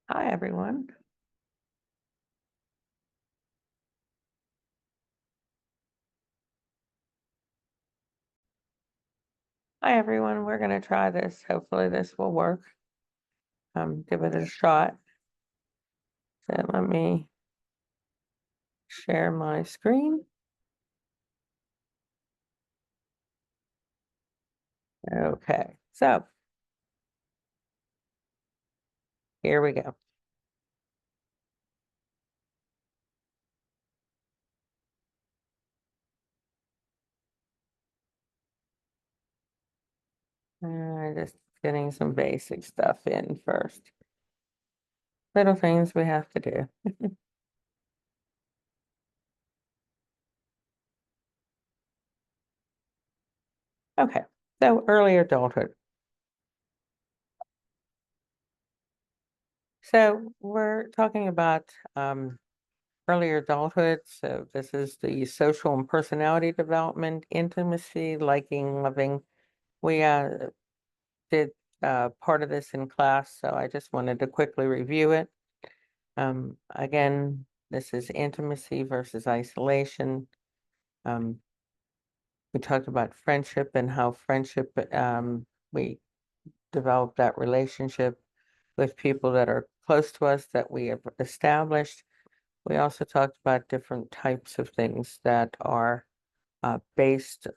Hi, everyone. Hi, everyone. We're going to try this. Hopefully this will work. Give it a shot. So let me share my screen. Okay, so here we go. Just getting some basic stuff in first. Little things we have to do. Okay, so early adulthood. So we're talking about early adulthood. So this is the social and personality development, intimacy, liking, loving. We did part of this in class, so I just wanted to quickly review it. Again, this is intimacy versus isolation. Um, we talked about friendship and how friendship, we develop that relationship with people that are close to us that we have established. We also talked about different types of things that are based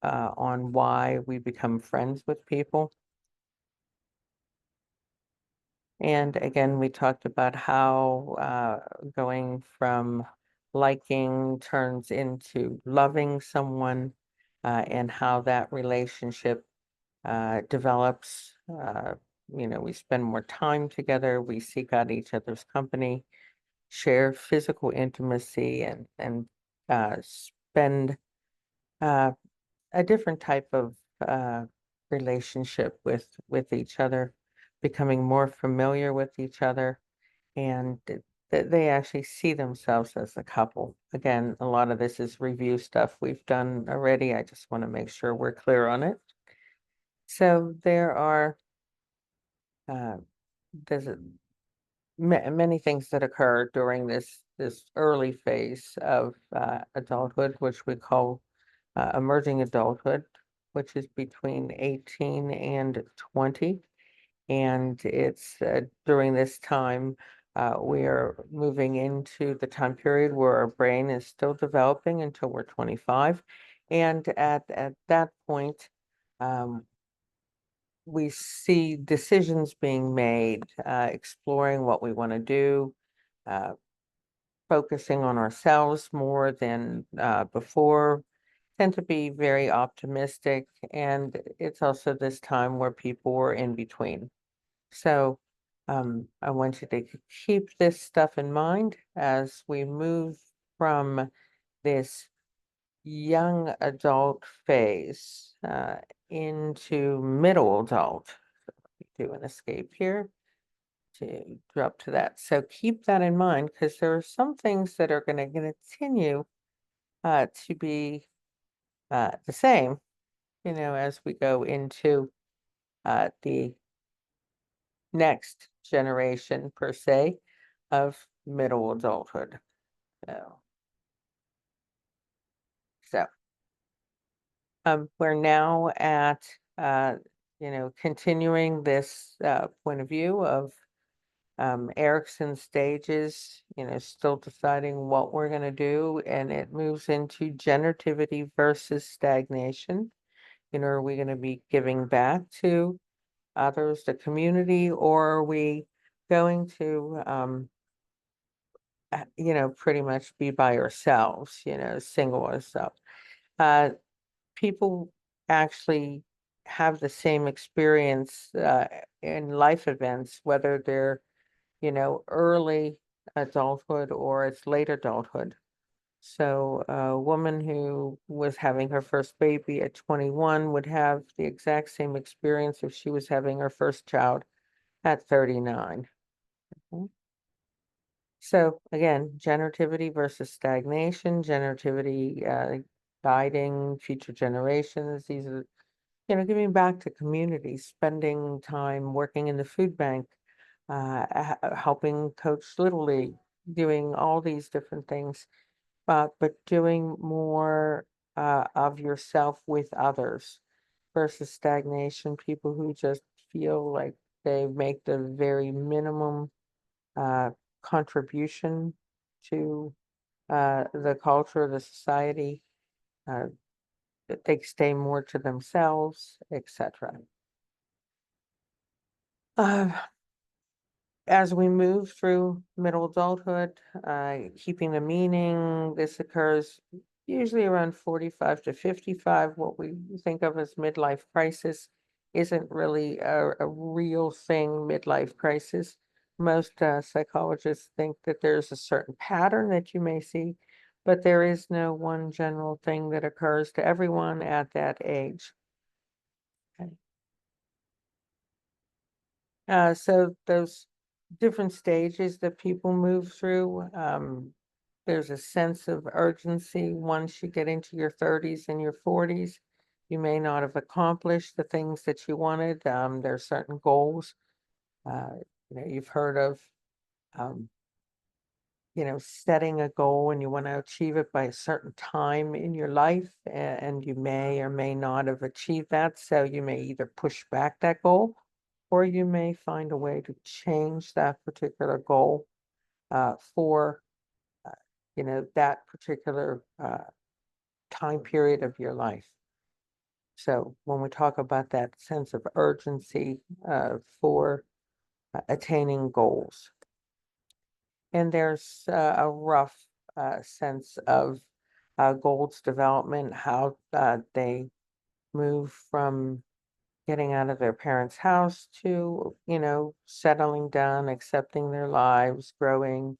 on why we become friends with people. And again, we talked about how going from liking turns into loving someone, and how that relationship develops. We spend more time together, we seek out each other's company, share physical intimacy, and spend uh, a different type of relationship with each other, becoming more familiar with each other, and they actually see themselves as a couple. Again, a lot of this is review stuff we've done already. I just want to make sure we're clear on it. So there are uh, there's many things that occur during this early phase of adulthood, which we call emerging adulthood, which is between 18 and 20. And it's during this time, we are moving into the time period where our brain is still developing until we're 25. And at that point, um, we see decisions being made, exploring what we want to do, uh, focusing on ourselves more than before, tend to be very optimistic. And it's also this time where people were in between. So I want you to keep this stuff in mind as we move from this young adult phase into middle adult. Do an escape here to drop to that. So keep that in mind because there are some things that are going to continue to be the same, as we go into the next generation per se of middle adulthood. So, we're now at continuing this point of view of Erickson stages, still deciding what we're going to do, and it moves into generativity versus stagnation. Are we going to be giving back to others, the community, or are we going to, pretty much be by ourselves, single ourselves? Uh, People actually have the same experience in life events, whether they're, early adulthood or it's late adulthood. So a woman who was having her first baby at 21 would have the exact same experience if she was having her first child at 39. Mhm. So again, generativity versus stagnation, generativity guiding future generations. These are, giving back to communities, spending time working in the food bank, helping coach Little League, doing all these different things, but doing more of yourself with others versus stagnation, people who just feel like they make the very minimum uh, contribution to the culture, the society, uh, that they stay more to themselves, etc. Uh, as we move through middle adulthood, keeping the meaning, this occurs usually around 45 to 55. What we think of as midlife crisis isn't really a real thing, midlife crisis. Most psychologists think that there's a certain pattern that you may see, but there is no one general thing that occurs to everyone at that age. Okay. So those different stages that people move through, there's a sense of urgency once you get into your 30s and your 40s. You may not have accomplished the things that you wanted. There are certain goals. Uh, you've heard of, um, setting a goal and you want to achieve it by a certain time in your life, and you may or may not have achieved that. So you may either push back that goal or you may find a way to change that particular goal for that particular time period of your life. So when we talk about that sense of urgency for attaining goals, and there's a rough sense of goals development, how they move from getting out of their parents' house to, settling down, accepting their lives, growing,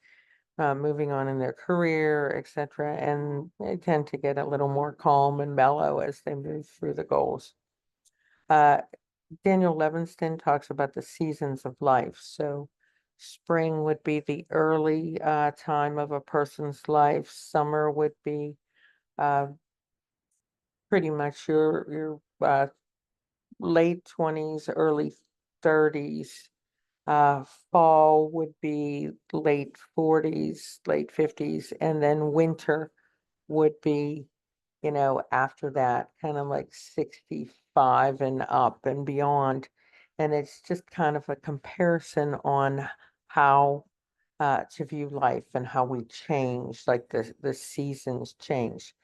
moving on in their career, etc. And they tend to get a little more calm and mellow as they move through the goals. Uh, Daniel Levinston talks about the seasons of life. So spring would be the early time of a person's life. Summer would be uh, pretty much your late 20s, early 30s. Fall would be late 40s, late 50s, and then winter would be, after that, kind of like 65 and up and beyond. And it's just kind of a comparison on how to view life and how we change, like the seasons change.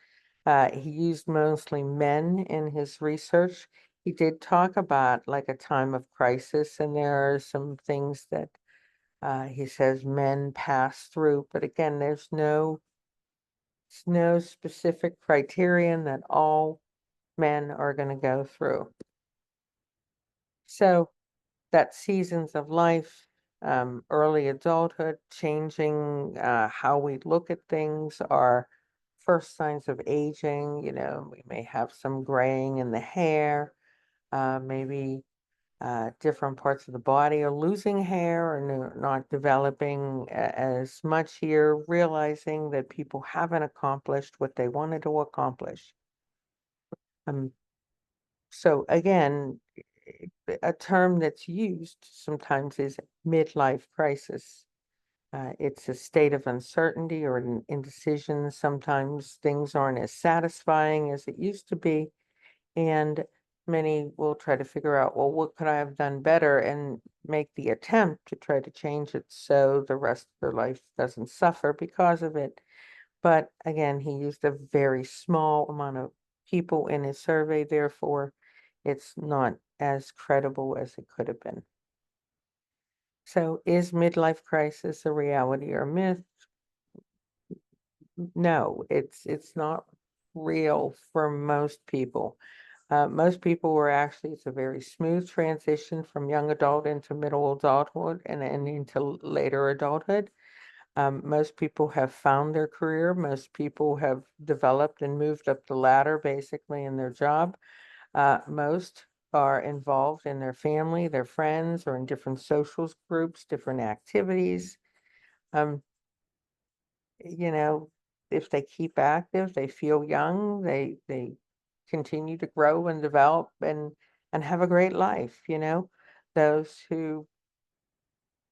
He used mostly men in his research. He did talk about like a time of crisis, and there are some things that he says men pass through, but again, there's no specific criterion that all men are going to go through. So that seasons of life, early adulthood, changing how we look at things, are first signs of aging. We may have some graying in the hair, maybe different parts of the body are losing hair or not developing as much here, realizing that people haven't accomplished what they wanted to accomplish. Um, so again, a term that's used sometimes is midlife crisis. It's a state of uncertainty or indecision. Sometimes things aren't as satisfying as it used to be. And many will try to figure out, well, what could I have done better, and make the attempt to try to change it so the rest of their life doesn't suffer because of it. But again, he used a very small amount of people in his survey, therefore, it's not as credible as it could have been. So, is midlife crisis a reality or myth? No, it's not real for most people. Most people were actually, it's a very smooth transition from young adult into middle adulthood and then into later adulthood. Most people have found their career. Most people have developed and moved up the ladder basically in their job. Most are involved in their family, their friends, or in different social groups, different activities. Um, you know, if they keep active, they feel young, they continue to grow and develop and have a great life. Those who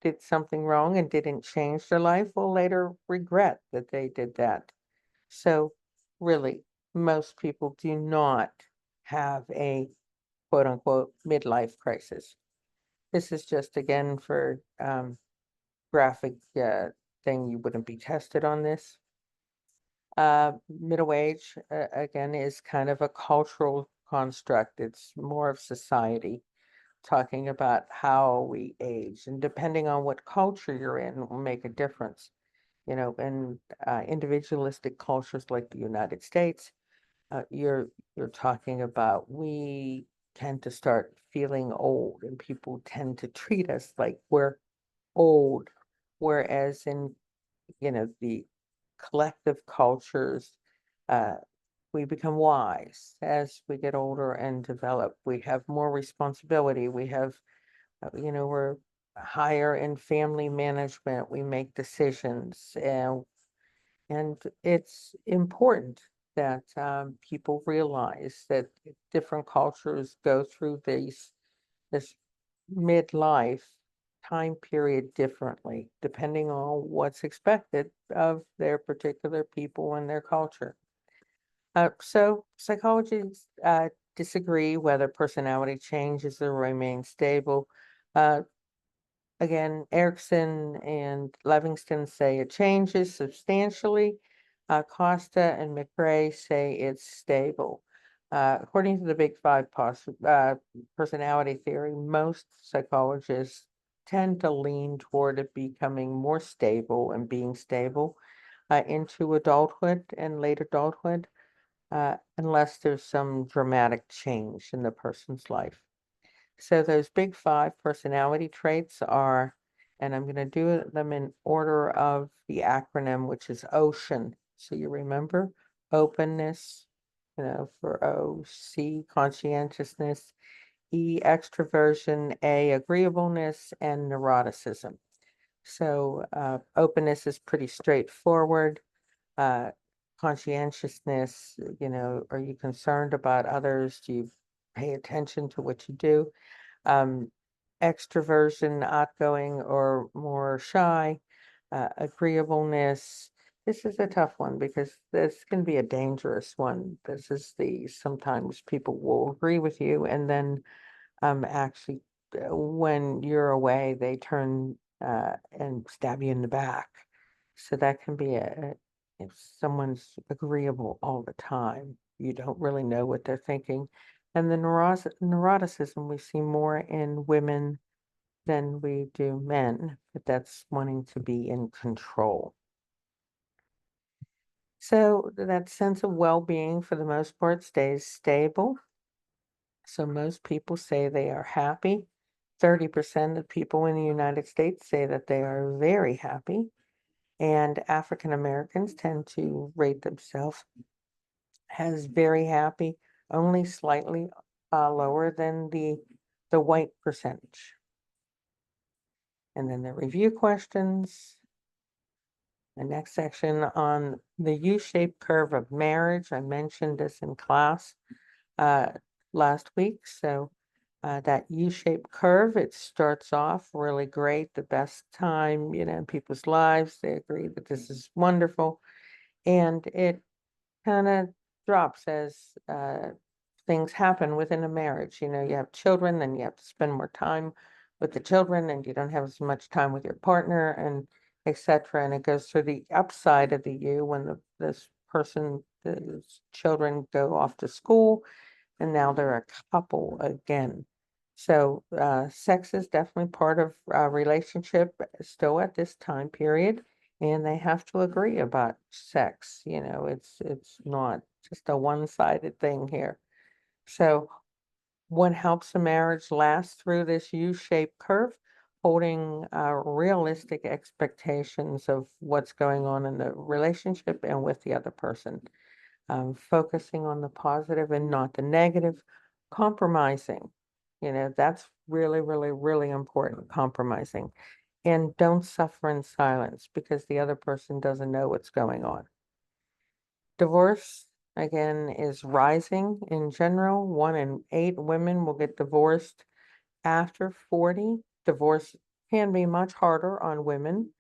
did something wrong and didn't change their life will later regret that they did that. So really, most people do not have a quote unquote midlife crisis. This is just again for graphic thing. You wouldn't be tested on this. Middle age, again, is kind of a cultural construct. It's more of society talking about how we age, and depending on what culture you're in will make a difference. You know, in individualistic cultures like the United States, you're talking about we tend to start feeling old, and people tend to treat us like we're old, whereas in, you know, the collective cultures, uh, we become wise as we get older and develop. We have more responsibility. We have, you know, we're higher in family management. We make decisions, and it's important that people realize that different cultures go through this midlife time period differently, depending on what's expected of their particular people and their culture. So psychologists disagree whether personality changes or remains stable. Uh, Again, Erickson and Livingston say it changes substantially. Costa and McRae say it's stable. According to the Big Five personality theory, most psychologists tend to lean toward it becoming more stable and being stable into adulthood and late adulthood, unless there's some dramatic change in the person's life. So those big five personality traits are, and I'm going to do them in order of the acronym, which is OCEAN. So you remember openness, you know, for O, C, conscientiousness, E, extroversion, A, agreeableness, and neuroticism. So openness is pretty straightforward. Uh, Conscientiousness, you know, are you concerned about others? Do you pay attention to what you do? um, Extroversion, outgoing or more shy, agreeableness. This is a tough one because this can be a dangerous one. This is the sometimes people will agree with you, and then actually when you're away, they turn and stab you in the back. So that can be if someone's agreeable all the time, you don't really know what they're thinking. And the neuroticism we see more in women than we do men, but that's wanting to be in control. So that sense of well-being for the most part stays stable. So most people say they are happy. 30% of people in the United States say that they are very happy. And African Americans tend to rate themselves as very happy, only slightly lower than the white percentage. And then the review questions. The next section on the U-shaped curve of marriage. I mentioned this in class last week. So that U-shaped curve, it starts off really great, the best time, you know, in people's lives. They agree that this is wonderful. And it kind of drops as things happen within a marriage. You know, you have children, then you have to spend more time with the children, and you don't have as much time with your partner, and etc. And it goes through the upside of the U when this person, the children go off to school, and now they're a couple again. So sex is definitely part of a relationship still at this time period, and they have to agree about sex. You know, it's not just a one-sided thing here. So what helps a marriage last through this U-shaped curve? Holding realistic expectations of what's going on in the relationship and with the other person. Focusing on the positive and not the negative. Compromising, you know, that's really, really, really important, compromising. And don't suffer in silence because the other person doesn't know what's going on. Divorce, again, is rising in general. 1 in 8 women will get divorced after 40. Divorce can be much harder on women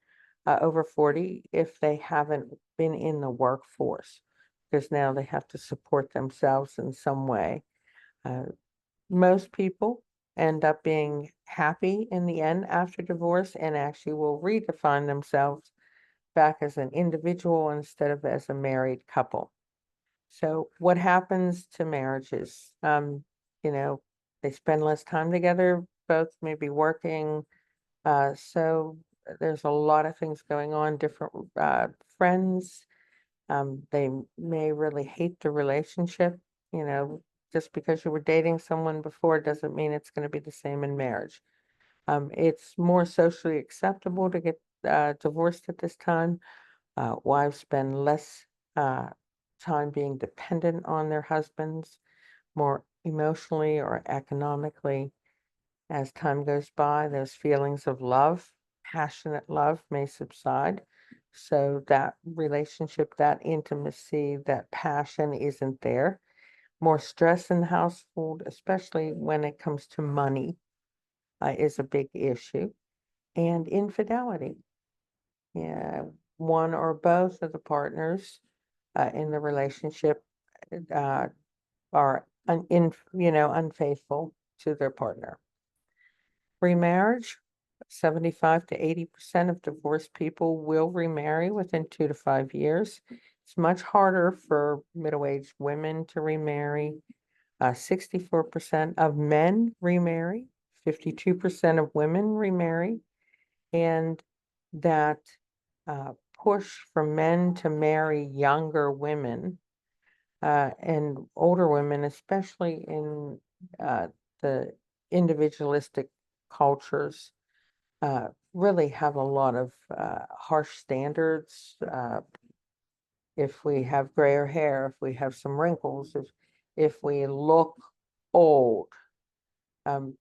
over 40 if they haven't been in the workforce, because now they have to support themselves in some way. Uh, Most people end up being happy in the end after divorce and actually will redefine themselves back as an individual instead of as a married couple. So what happens to marriages? You know, they spend less time together, both maybe working. So there's a lot of things going on, different friends. They may really hate the relationship. You know, just because you were dating someone before doesn't mean it's going to be the same in marriage. It's more socially acceptable to get divorced at this time. Wives spend less uh, time being dependent on their husbands, more emotionally or economically. As time goes by, those feelings of love, passionate love, may subside. So that relationship, that intimacy, that passion isn't there. More stress in the household, especially when it comes to money, is a big issue. And infidelity. Yeah, one or both of the partners in the relationship uh, are unfaithful to their partner. Remarriage, 75 to 80% of divorced people will remarry within 2 to 5 years. It's much harder for middle-aged women to remarry. 64% of men remarry, 52% of women remarry, and that push for men to marry younger women and older women, especially in the individualistic cultures, really have a lot of harsh standards. If we have grayer hair, if we have some wrinkles, if we look old, um,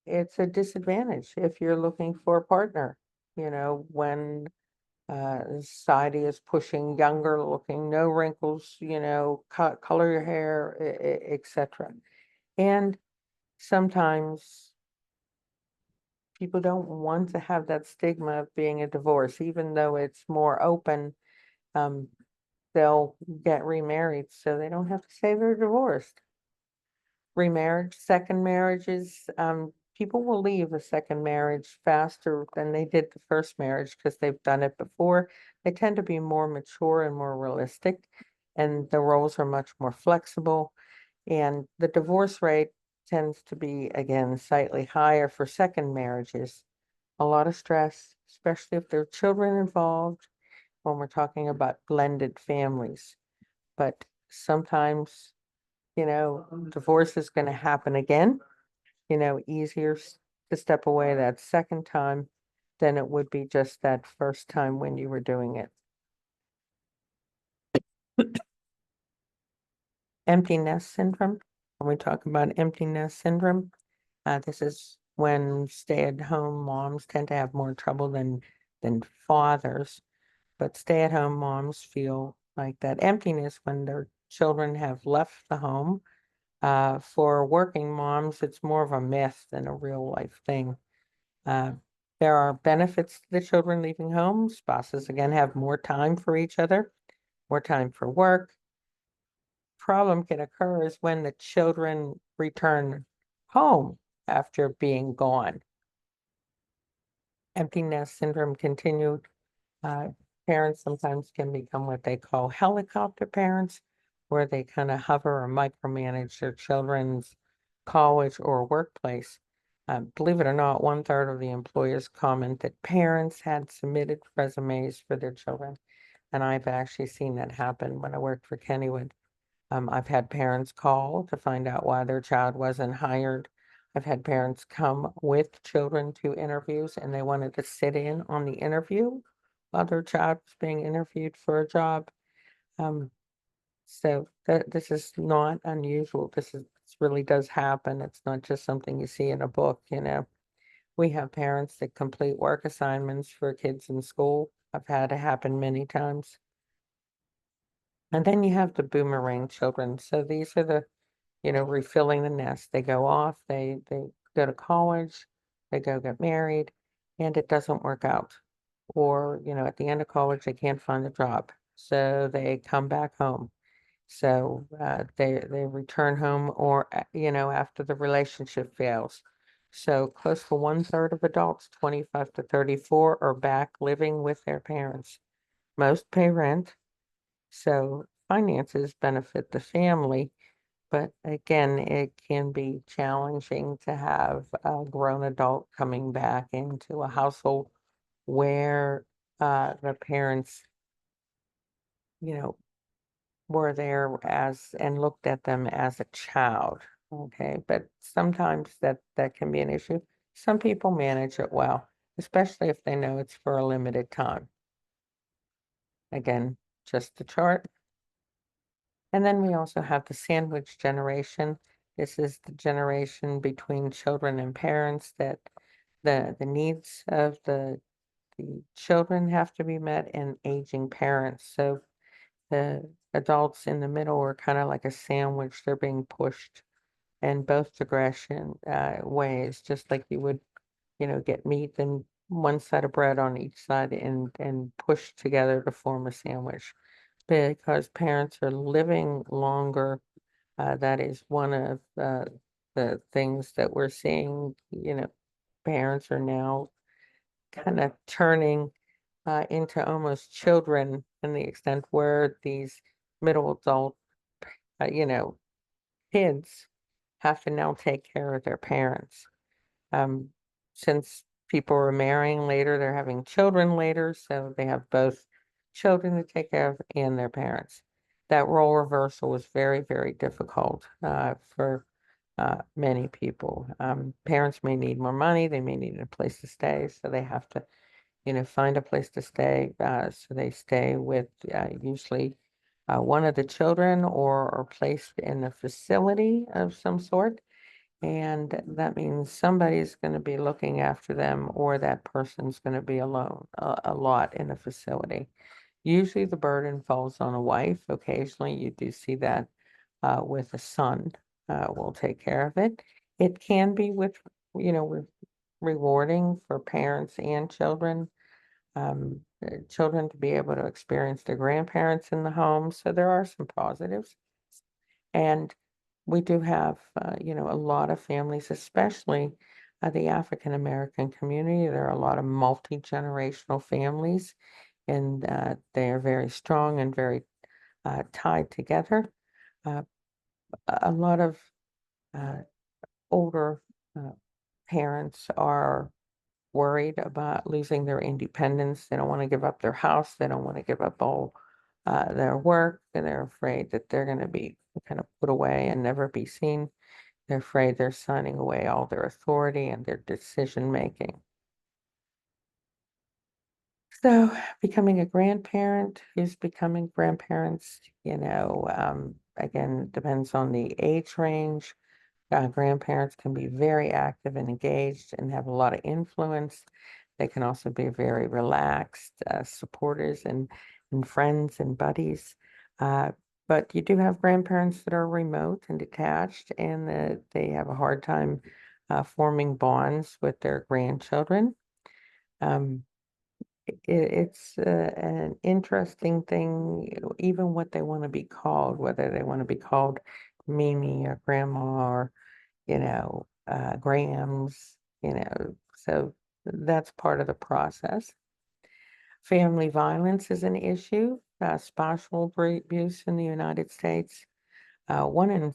it's a disadvantage if you're looking for a partner. You know, when society is pushing younger looking, no wrinkles, color your hair, etc. And sometimes people don't want to have that stigma of being a divorce, even though it's more open. Um, they'll get remarried so they don't have to say they're divorced. Remarriage, second marriages, people will leave a second marriage faster than they did the first marriage because they've done it before. They tend to be more mature and more realistic, and the roles are much more flexible. And the divorce rate tends to be, again, slightly higher for second marriages. A lot of stress, especially if there are children involved when we're talking about blended families. But sometimes, divorce is going to happen again, easier to step away that second time than it would be just that first time when you were doing it. Empty nest syndrome. When we talk about empty nest syndrome, this is when stay-at-home moms tend to have more trouble than fathers. But stay-at-home moms feel like that emptiness when their children have left the home. For working moms, it's more of a myth than a real life thing. Uh, there are benefits to the children leaving home. Spouses, again, have more time for each other, more time for work. Problem can occur is when the children return home after being gone. Empty nest syndrome continued. Uh, Parents sometimes can become what they call helicopter parents, where they kind of hover or micromanage their children's college or workplace. Believe it or not, 1/3 of the employers comment that parents had submitted resumes for their children. And I've actually seen that happen when I worked for Kennywood. I've had parents call to find out why their child wasn't hired. I've had parents come with children to interviews and they wanted to sit in on the interview while their child was being interviewed for a job. Um, so this is not unusual. This really does happen. It's not just something you see in a book. We have parents that complete work assignments for kids in school. I've had it happen many times. And then you have the boomerang children. So these are the refilling the nest. They go off, they go to college, they go get married, and it doesn't work out. Or, at the end of college, they can't find a job, so they come back home. So they return home, or after the relationship fails. So close to 1/3 of adults, 25 to 34, are back living with their parents. Most pay rent, so finances benefit the family, but again, it can be challenging to have a grown adult coming back into a household where the parents, you know, were there as and looked at them as a child. Okay, but sometimes that can be an issue. Some people manage it well, especially if they know it's for a limited time. Again, just the chart. And then we also have the sandwich generation. This is the generation between children and parents that the needs of the children have to be met and aging parents. So the adults in the middle are kind of like a sandwich. They're being pushed in both digression ways, just like you would, get meat and one side of bread on each side and pushed together to form a sandwich. Because parents are living longer, that is one of the things that we're seeing. Parents are now kind of turning into almost children in the extent where these middle adult, uh, you know, kids have to now take care of their parents. Um, since people are marrying later, they're having children later, so they have both children to take care of and their parents. That role reversal was very, very difficult for many people. Parents may need more money, they may need a place to stay, so they have to find a place to stay. So they stay with usually one of the children or are placed in a facility of some sort. And that means somebody's going to be looking after them, or that person's going to be alone a lot in a facility. Usually the burden falls on a wife. Occasionally you do see that with a son will take care of it. It can be with rewarding for parents and children, children to be able to experience their grandparents in the home. So there are some positives. And we do have, a lot of families, especially the African American community. There are a lot of multi-generational families, and they are very strong and very tied together. Uh, a lot of uh, older uh, parents are worried about losing their independence. They don't want to give up their house. They don't want to give up all their work, and they're afraid that they're going to be kind of put away and never be seen. They're afraid they're signing away all their authority and their decision making. So, becoming a grandparent, who's becoming grandparents, again, depends on the age range. Grandparents can be very active and engaged and have a lot of influence. They can also be very relaxed, supporters and friends and buddies. Uh, but you do have grandparents that are remote and detached, and that they have a hard time forming bonds with their grandchildren. Um, it's an interesting thing, even what they want to be called, whether they want to be called Mimi or Grandma or grams, so that's part of the process. Family violence is an issue, spousal abuse in the United States. 1 in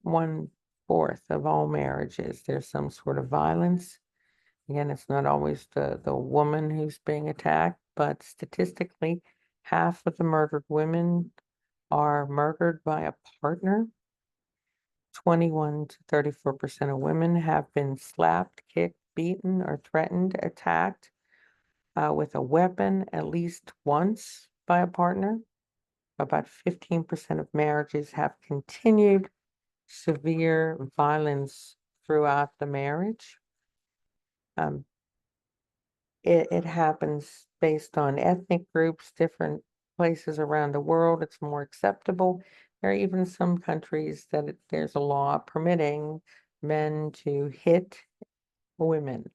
1/4 of all marriages, there's some sort of violence. Again, it's not always the woman who's being attacked, but statistically, half of the murdered women are murdered by a partner. 21 to 34% of women have been slapped, kicked, beaten, or threatened, attacked with a weapon at least once by a partner. About 15% of marriages have continued severe violence throughout the marriage. Um, it happens based on ethnic groups, different places around the world. It's more acceptable. There are even some countries that there's a law permitting men to hit women.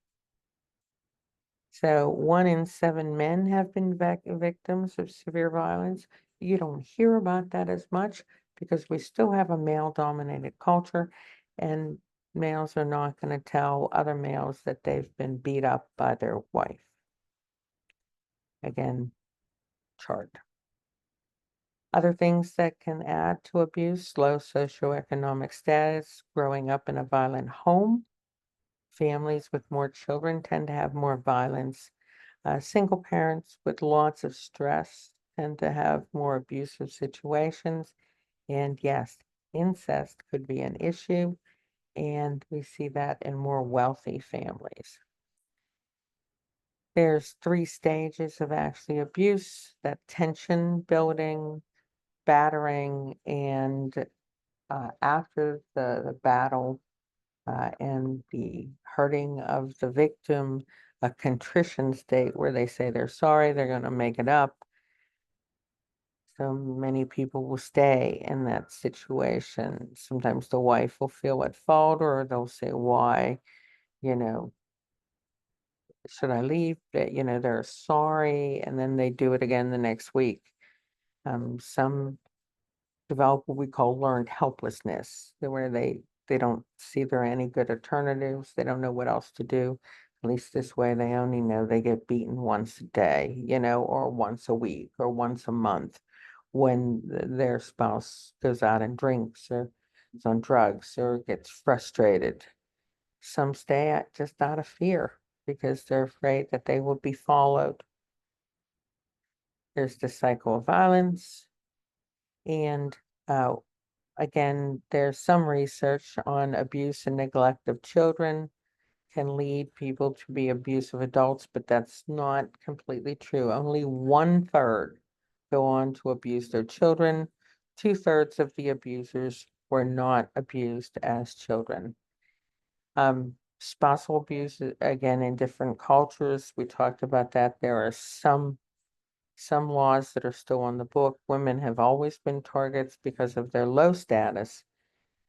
So 1 in 7 men have been victims of severe violence. You don't hear about that as much because we still have a male-dominated culture, and males are not going to tell other males that they've been beat up by their wife. Again, chart. Other things that can add to abuse: low socioeconomic status, growing up in a violent home. Families with more children tend to have more violence. Single parents with lots of stress tend to have more abusive situations. And yes, incest could be an issue, and we see that in more wealthy families. There's 3 stages of actually abuse: that tension building, battering, and after the battle and the hurting of the victim, a contrition state where they say they're sorry, they're going to make it up. So many people will stay in that situation. Sometimes the wife will feel at fault, or they'll say, why, you know, should I leave? They're sorry, and then they do it again the next week. Some develop what we call learned helplessness, where they don't see there are any good alternatives. They don't know what else to do. At least this way, they only know they get beaten once a day, or once a week or once a month when their spouse goes out and drinks or is on drugs or gets frustrated. Some stay just out of fear because they're afraid that they will be followed. There's the cycle of violence, and uh, again, there's some research on abuse and neglect of children can lead people to be abusive adults, but that's not completely true. Only 1/3 go on to abuse their children. 2/3 of the abusers were not abused as children. Spousal abuse, again, in different cultures, we talked about that. There are some laws that are still on the book. Women have always been targets because of their low status.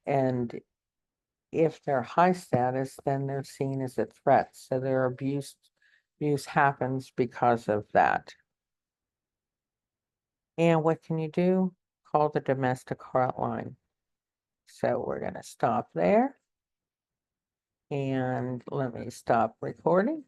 And if they're high status, then they're seen as a threat. So their abuse happens because of that. And what can you do? Call the domestic hotline. So we're going to stop there. And let me stop recording.